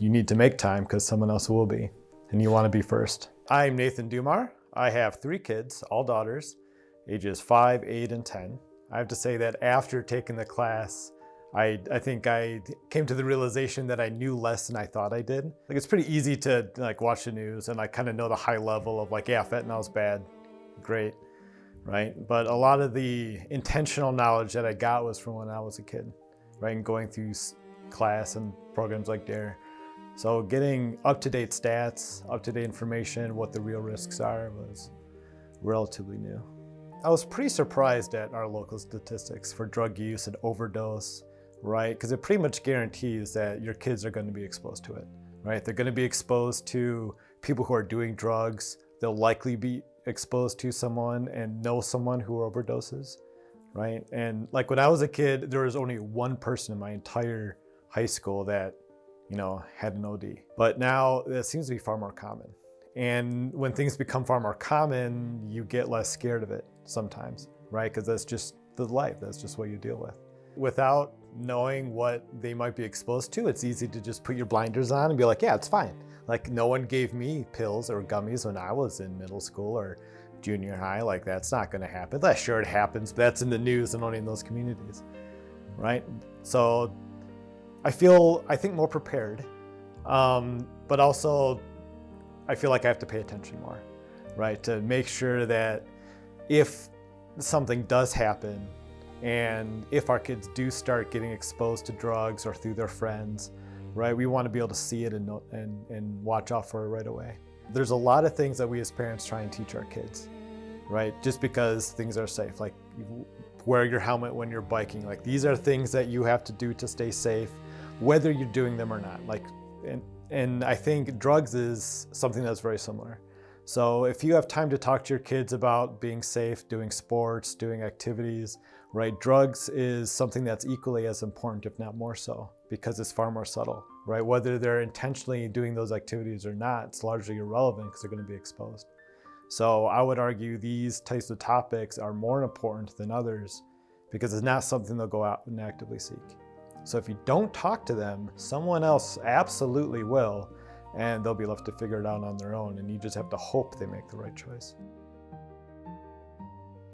you need to make time because someone else will be, and you want to be first. I'm Nathan Dumar. I have 3 kids, all daughters, ages 5, 8, and 10. I have to say that after taking the class, I think I came to the realization that I knew less than I thought I did. Like, it's pretty easy to watch the news and kind of know the high level of yeah, fentanyl's bad, great, right? But a lot of the intentional knowledge that I got was from when I was a kid, right? And going through class and programs like DARE. So getting up-to-date stats, up-to-date information, what the real risks are was relatively new. I was pretty surprised at our local statistics for drug use and overdose, right? Because it pretty much guarantees that your kids are going to be exposed to it, right? They're going to be exposed to people who are doing drugs. They'll likely be exposed to someone and know someone who overdoses, right? And when I was a kid, there was only one person in my entire high school that, had an OD. But now that seems to be far more common. And when things become far more common, you get less scared of it sometimes, right? Because that's just the life. That's just what you deal with. Without knowing what they might be exposed to, it's easy to just put your blinders on and be like, yeah, it's fine. No one gave me pills or gummies when I was in middle school or junior high. That's not going to happen. Sure, it happens, but that's in the news and only in those communities, right? So I think more prepared, but also I feel like I have to pay attention more, right? To make sure that if something does happen and if our kids do start getting exposed to drugs or through their friends, right, we want to be able to see it and watch out for it right away. There's a lot of things that we as parents try and teach our kids, right? Just because things are safe, wear your helmet when you're biking. These are things that you have to do to stay safe, whether you're doing them or not. And I think drugs is something that's very similar. So if you have time to talk to your kids about being safe, doing sports, doing activities, right? Drugs is something that's equally as important, if not more so, because it's far more subtle, right? Whether they're intentionally doing those activities or not, it's largely irrelevant because they're going to be exposed. So I would argue these types of topics are more important than others because it's not something they'll go out and actively seek. So if you don't talk to them, someone else absolutely will, and they'll be left to figure it out on their own, and you just have to hope they make the right choice.